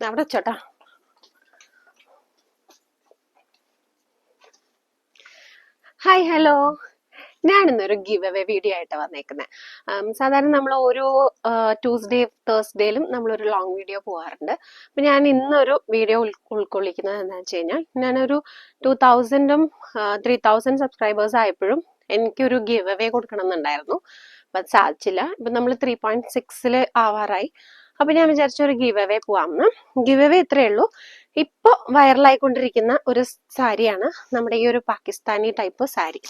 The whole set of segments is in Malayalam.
അവിടെ വെച്ചോട്ടാ. Hi, hello. ഞാനിന്നൊരു ഗിവ് അവേ വീഡിയോ ആയിട്ട് വന്നേക്കുന്നത്. സാധാരണ നമ്മൾ ഓരോ ട്യൂസ്ഡേ തേഴ്സ്ഡേയിലും നമ്മളൊരു ലോങ് വീഡിയോ പോകാറുണ്ട്. അപ്പം ഞാൻ ഇന്നൊരു വീഡിയോ ഉൾക്കൊള്ളിക്കുന്നത് എന്താണെന്ന് വെച്ച് കഴിഞ്ഞാൽ, ഞാനൊരു 2000 3000 സബ്സ്ക്രൈബേഴ്സ് ആയപ്പോഴും എനിക്കൊരു ഗിവ് അവേ കൊടുക്കണം എന്നുണ്ടായിരുന്നു. അപ്പം അത് സാധിച്ചില്ല. ഇപ്പം നമ്മൾ 3.6 ആവാറായി. അപ്പം ഞാൻ വിചാരിച്ച ഒരു ഗിവ് അവേ പോവാമെന്ന്. ഗിവ് അവേ ഇത്രയേ ഉള്ളൂ. ഇപ്പോൾ വൈറലായിക്കൊണ്ടിരിക്കുന്ന ഒരു സാരിയാണ് നമ്മുടെ ഈ ഒരു പാകിസ്ഥാനി ടൈപ്പ് സാരി,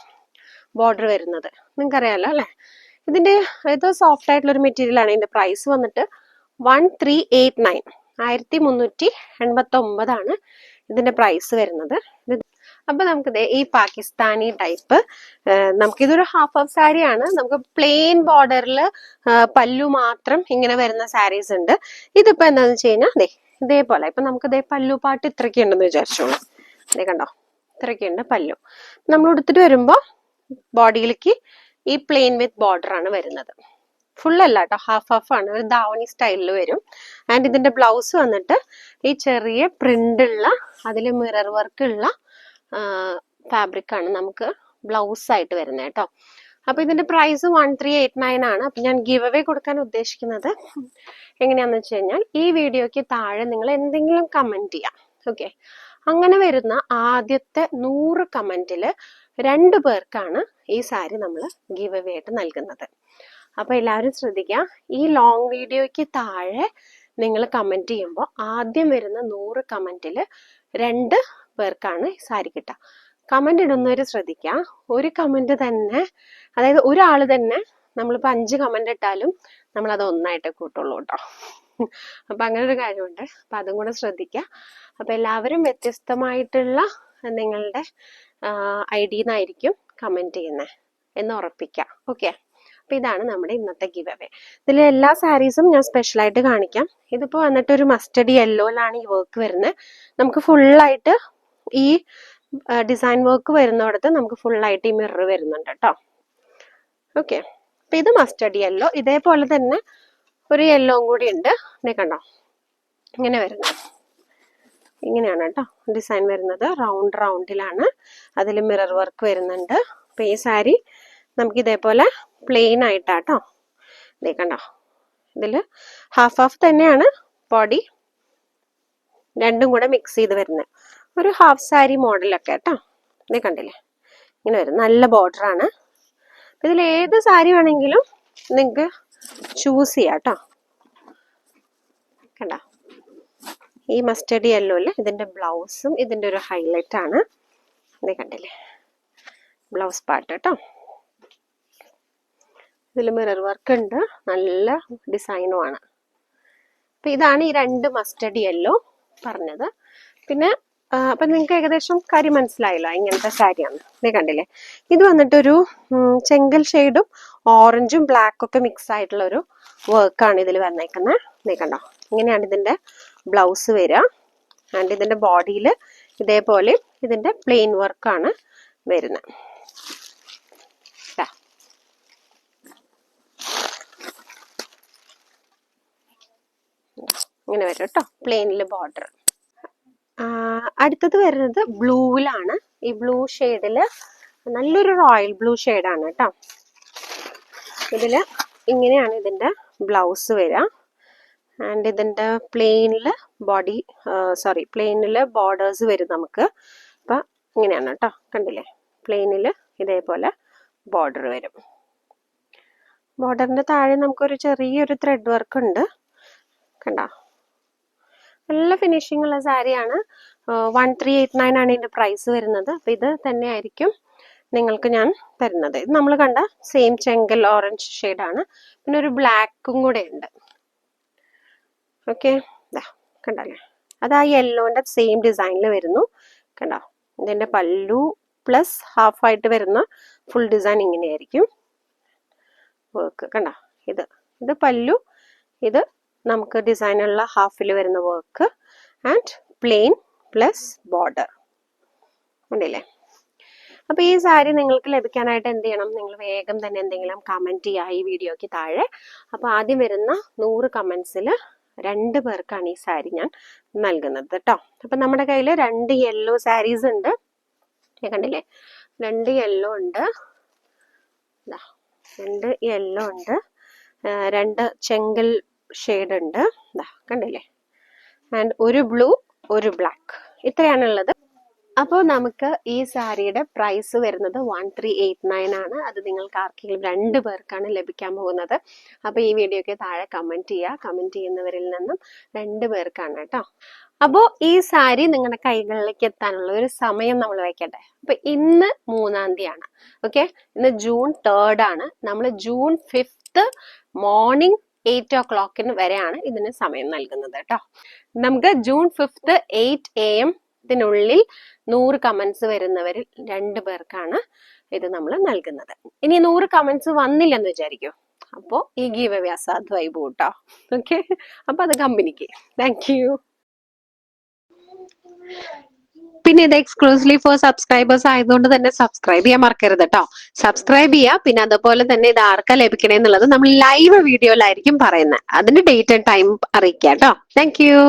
ബോർഡർ വരുന്നത്. നിങ്ങൾക്കറിയാലോ അല്ലെ? ഇത് സോഫ്റ്റ് ആയിട്ടുള്ള ഒരു മെറ്റീരിയൽ ആണ്. ഇതിന്റെ പ്രൈസ് വന്നിട്ട് 1389 1389 ഇതിന്റെ പ്രൈസ് വരുന്നത്. അപ്പൊ നമുക്കിത് ഈ പാകിസ്ഥാനി ടൈപ്പ്, നമുക്കിതൊരു ഹാഫ് ഓഫ് സാരിയാണ്. നമുക്ക് പ്ലെയിൻ ബോർഡറിൽ പല്ലു മാത്രം ഇങ്ങനെ വരുന്ന സാരീസ് ഉണ്ട്. ഇതിപ്പോ എന്താന്ന് വെച്ച് കഴിഞ്ഞാൽ ഇതേപോലെ ഇപ്പൊ നമുക്ക് പല്ലു പാട്ട് ഇത്രയ്ക്ക് ഉണ്ടെന്ന് വിചാരിച്ചോളൂ. കണ്ടോ, ഇത്രയ്ക്കുണ്ട് പല്ലു. നമ്മൾ എടുത്തിട്ട് വരുമ്പോ ബോഡിയിലേക്ക് ഈ പ്ലെയിൻ വിത്ത് ബോർഡർ ആണ് വരുന്നത്. ഫുൾ അല്ല കേട്ടോ, ഹാഫ് ആണ്. ഒരു ദാവണി സ്റ്റൈലിൽ വരും. ആൻഡ് ഇതിന്റെ ബ്ലൗസ് വന്നിട്ട് ഈ ചെറിയ പ്രിന്റ് ഉള്ള, അതിൽ മിറർ വർക്ക് ഉള്ള ഫാബ്രിക് ആണ് നമുക്ക് ബ്ലൗസ് ആയിട്ട് വരുന്നത് കേട്ടോ. അപ്പൊ ഇതിന്റെ പ്രൈസ് 1389 ആണ്. അപ്പൊ ഞാൻ ഗിവ് അവേ കൊടുക്കാൻ ഉദ്ദേശിക്കുന്നത് എങ്ങനെയാന്ന് വെച്ച് കഴിഞ്ഞാൽ, ഈ വീഡിയോക്ക് താഴെ നിങ്ങൾ എന്തെങ്കിലും കമന്റ് ചെയ്യാം. ഓക്കെ, അങ്ങനെ വരുന്ന ആദ്യത്തെ 100 കമന്റില് 2 പേർക്കാണ് ഈ സാരി നമ്മൾ ഗിവ് അവേ ആയിട്ട് നൽകുന്നത്. അപ്പൊ എല്ലാവരും ശ്രദ്ധിക്കുക, ഈ ലോങ് വീഡിയോയ്ക്ക് താഴെ നിങ്ങൾ കമന്റ് ചെയ്യുമ്പോൾ ആദ്യം വരുന്ന 100 കമന്റില് 2 പേർക്കാണ് സാരി കിട്ടുക. കമന്റ് ഇടുന്നവര് ശ്രദ്ധിക്കുക, ഒരു കമന്റ് തന്നെ, അതായത് ഒരാള് തന്നെ നമ്മളിപ്പോ 5 കമന്റ് ഇട്ടാലും നമ്മൾ അത് ഒന്നായിട്ട് കൂട്ടുള്ളൂ കേട്ടോ. അപ്പൊ അങ്ങനെ ഒരു കാര്യമുണ്ട്. അപ്പൊ അതും കൂടെ ശ്രദ്ധിക്കുക. അപ്പൊ എല്ലാവരും വ്യത്യസ്തമായിട്ടുള്ള നിങ്ങളുടെ ഐഡിന്നായിരിക്കും കമന്റ് ചെയ്യുന്നത് എന്ന് ഉറപ്പിക്കാം. ഓക്കെ, അപ്പൊ ഇതാണ് നമ്മുടെ ഇന്നത്തെ ഗിവ് അവേ. ഇതിലെ എല്ലാ സാരീസും ഞാൻ സ്പെഷ്യൽ ആയിട്ട് കാണിക്കാം. ഇതിപ്പോ വന്നിട്ട് ഒരു മസ്റ്റർഡ് യെല്ലോയിലാണ് ഈ വർക്ക് വരുന്നത്. നമുക്ക് ഫുള്ളായിട്ട് ഈ ഡിസൈൻ വർക്ക് വരുന്നിടത്ത് നമുക്ക് ഫുള്ളായിട്ട് ഈ മിറർ വരുന്നുണ്ട് കേട്ടോ. ഓക്കെ, അപ്പൊ ഇത് മസ്റ്റർഡ് യെല്ലോ. ഇതേപോലെ തന്നെ ഒരു യെല്ലോയും കൂടി ഉണ്ട്. കണ്ടോ, ഇങ്ങനെ വരുന്നത്. ഇങ്ങനെയാണ് കേട്ടോ ഡിസൈൻ വരുന്നത്. റൗണ്ടിലാണ്, അതിൽ മിറർ വർക്ക് വരുന്നുണ്ട്. അപ്പൊ ഈ സാരി നമുക്ക് ഇതേപോലെ പ്ലെയിൻ ആയിട്ടാട്ടോ. കണ്ടോ, ഇതില് ഹാഫ് തന്നെയാണ് ബോഡി, രണ്ടും കൂടെ മിക്സ് ചെയ്ത് വരുന്നത് ഒരു ഹാഫ് സാരി മോഡലൊക്കെ കേട്ടോ. കണ്ടില്ലേ, ഇങ്ങനെ വരും. നല്ല ബോർഡർ ആണ്. ഇതിൽ ഏത് സാരി വേണമെങ്കിലും നിങ്ങൾക്ക് ചൂസ് ചെയ്യാം കേട്ടോ. കണ്ടോ, ഈ മസ്റ്റർഡ് യെല്ലോയില് ഇതിന്റെ ബ്ലൗസും ഇതിന്റെ ഒരു ഹൈലൈറ്റ് ആണ്. കണ്ടില്ലേ, ബ്ലൗസ് പാർട്ട് കേട്ടോ. ഇതിൽ മിറർ വർക്ക് ഉണ്ട്, നല്ല ഡിസൈനും ആണ്. അപ്പൊ ഇതാണ് ഈ 2 മസ്റ്റർഡ് യെല്ലോ പറഞ്ഞത്. പിന്നെ അപ്പൊ നിങ്ങൾക്ക് ഏകദേശം കാര്യം മനസ്സിലായല്ലോ, ഇങ്ങനത്തെ സാരിയാണ്. കണ്ടില്ലേ, ഇത് വന്നിട്ടൊരു ചെങ്കൽ ഷെയ്ഡും ഓറഞ്ചും ബ്ലാക്കും ഒക്കെ മിക്സ് ആയിട്ടുള്ള ഒരു വർക്കാണ് ഇതിൽ വന്നേക്കുന്നത്. കണ്ടോ, ഇങ്ങനെയാണ് ഇതിന്റെ ബ്ലൗസ് വരിക. ആൻഡ് ഇതിന്റെ ബോഡിയിൽ ഇതേപോലെ ഇതിന്റെ പ്ലെയിൻ വർക്കാണ് വരുന്നത്. ഇങ്ങനെ വരും കേട്ടോ, പ്ലെയിനില് ബോർഡർ. അടുത്തത് വരുന്നത് ബ്ലൂവിലാണ്. ഈ ബ്ലൂ ഷെയ്ഡില് നല്ലൊരു റോയൽ ബ്ലൂ ഷെയ്ഡാണ് കേട്ടോ. ഇതില് ഇങ്ങനെയാണ് ഇതിന്റെ ബ്ലൗസ് വരിക. ആൻഡ് ഇതിന്റെ പ്ലെയിനില് പ്ലെയിനില് ബോർഡേഴ്സ് വരും നമുക്ക്. അപ്പൊ ഇങ്ങനെയാണ് കേട്ടോ, കണ്ടില്ലേ, പ്ലെയിനില് ഇതേപോലെ ബോർഡർ വരും. ബോർഡറിന്റെ താഴെ നമുക്കൊരു ചെറിയൊരു ത്രെഡ് വർക്ക് ഉണ്ട്. കണ്ടോ, നല്ല ഫിനിഷിംഗ് ഉള്ള സാരിയാണ്. 1389 ആണ് ഇതിന്റെ പ്രൈസ് വരുന്നത്. അപ്പൊ ഇത് തന്നെ ആയിരിക്കും നിങ്ങൾക്ക് ഞാൻ തരുന്നത്. ഇത് നമ്മൾ കണ്ട സെയിം ചെങ്കൽ ഓറഞ്ച് ഷെയ്ഡാണ്. പിന്നെ ഒരു ബ്ലാക്കും കൂടെ ഉണ്ട്. ഓക്കെ, കണ്ടല്ലേ, അത് ആ യെല്ലോന്റെ സെയിം ഡിസൈനിൽ വരുന്നു. കണ്ടോ, ഇതിന്റെ പല്ലു പ്ലസ് ഹാഫ് ആയിട്ട് വരുന്ന ഫുൾ ഡിസൈൻ ഇങ്ങനെയായിരിക്കും വർക്ക്. കണ്ടോ, ഇത് പല്ലു, ഇത് നമുക്ക് ഡിസൈനുള്ള ഹാഫിൽ വരുന്ന work and plain plus border ഉണ്ടല്ലേ. അപ്പൊ ഈ സാരി നിങ്ങൾക്ക് ലഭിക്കാനായിട്ട് എന്ത് ചെയ്യണം, നിങ്ങൾ വേഗം തന്നെ എന്തെങ്കിലും കമന്റ് ചെയ്യുക ഈ വീഡിയോക്ക് താഴെ. അപ്പൊ ആദ്യം വരുന്ന 100 കമന്റ്സിൽ 2 പേർക്കാണ് ഈ സാരി ഞാൻ നൽകുന്നത് കേട്ടോ. അപ്പൊ നമ്മുടെ കയ്യിൽ 2 യെല്ലോ സാരീസ് ഉണ്ട്, കണ്ടില്ലേ, 2 യെല്ലോ ഉണ്ട്, 2 യെല്ലോ ഉണ്ട്, 2 ചെങ്കൽ ഷെയ്ഡ് ഉണ്ട്, കണ്ടില്ലേ, ആൻഡ് ഒരു ബ്ലൂ, ഒരു ബ്ലാക്ക്, ഇത്രയാണുള്ളത്. അപ്പോൾ നമുക്ക് ഈ സാരിയുടെ പ്രൈസ് വരുന്നത് 1389 ആണ്. അത് നിങ്ങൾക്ക് ആർക്കെങ്കിലും 2 പേർക്കാണ് ലഭിക്കാൻ പോകുന്നത്. അപ്പൊ ഈ വീഡിയോക്ക് താഴെ കമന്റ് ചെയ്യുക. കമന്റ് ചെയ്യുന്നവരിൽ നിന്നും 2 പേർക്കാണ് കേട്ടോ. അപ്പോൾ ഈ സാരി നിങ്ങളുടെ കൈകളിലേക്ക് എത്താനുള്ള ഒരു സമയം നമ്മൾ വെക്കട്ടെ. അപ്പൊ ഇന്ന് 3-ാം തീയതിയാണ്, ഓക്കെ. ഇന്ന് ജൂൺ 3 ആണ്. നമ്മൾ ജൂൺ 5 മോർണിംഗ് 8 o'clock വരെയാണ് ഇതിന് സമയം നൽകുന്നത് കേട്ടോ. നമുക്ക് ജൂൺ 5 8 AM ത്തിനുള്ളിൽ 100 കമന്റ്സ് വരുന്നവരിൽ 2 പേർക്കാണ് ഇത് നമ്മൾ നൽകുന്നത്. ഇനി 100 കമന്റ്സ് വന്നില്ലെന്ന് വിചാരിക്കും, അപ്പോ ഈ ഗീവ് അവേ അസാധുവായി പോകും കേട്ടോ. ഓക്കെ, അപ്പൊ അത് കമ്പനിക്ക്. Thank you. പിന്നെ ഇത് എക്സ്ക്ലൂസീവ്ലി ഫോർ സബ്സ്ക്രൈബേഴ്സ് ആയതുകൊണ്ട് തന്നെ സബ്സ്ക്രൈബ് ചെയ്യാൻ മറക്കരുത് കേട്ടോ. സബ്സ്ക്രൈബ് ചെയ്യുക. പിന്നെ അതുപോലെ തന്നെ ഇത് ആർക്കാ ലഭിക്കണേ എന്നുള്ളത് നമ്മൾ ലൈവ് വീഡിയോയിലായിരിക്കും പറയുന്നത്. അതിന്റെ ഡേറ്റ് ആൻഡ് ടൈം അറിയിക്കാം കേട്ടോ. Thank you.